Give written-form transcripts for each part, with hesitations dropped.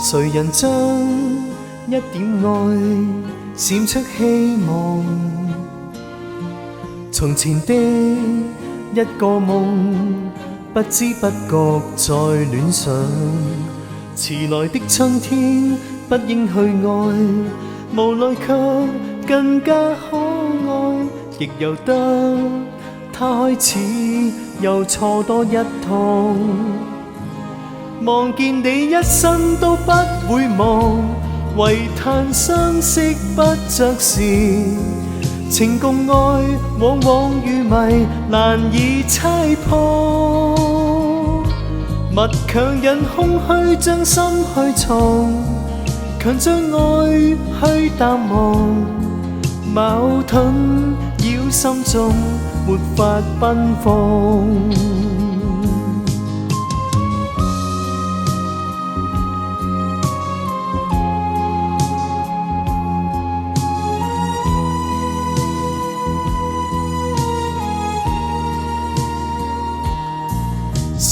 谁人将一點愛閃出希望？從前的一個夢，不知不覺在戀上。遲來的春天，不應去愛，無奈卻更加可愛，亦由得他開始又錯多一趟。望見你一生都不會忘，唯嘆相識不着時。情共愛往往如迷，難以猜破。勿強忍空虛將心去藏，強將愛去淡忘。矛盾繞心中，沒法奔放。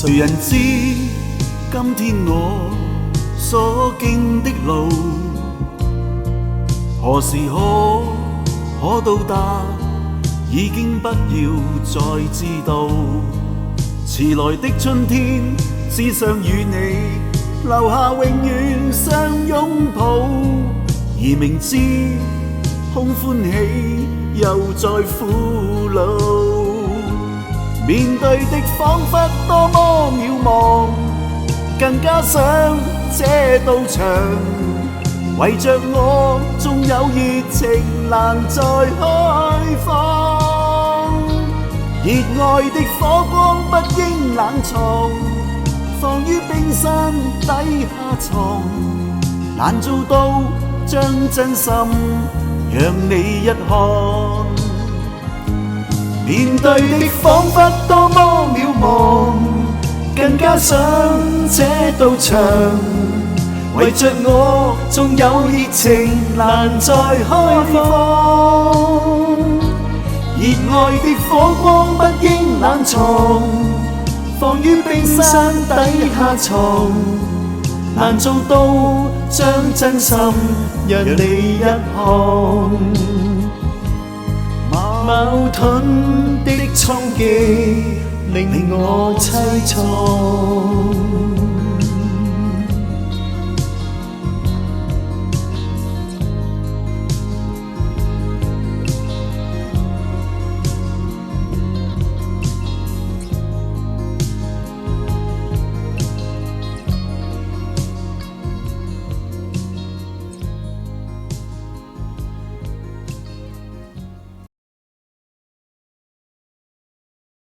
誰人知今天我所經的路，何時可到達，已經不要再知道。遲來的春天，只想與你留下永遠相擁抱，而明知空歡喜又再苦惱。面對的彷彿多麼渺茫，更加想這道牆，為着我縱有熱情難再開放。熱愛的火光不應冷藏，放於冰山底下藏，難做到將真心讓你一看。面對的彷彿多麼渺茫，更加想這道牆，為着我縱有熱情難再開放。熱愛的火光不應冷藏，放於冰山底下藏，難做到將真心讓你一看。矛盾的衝擊令我凄愴。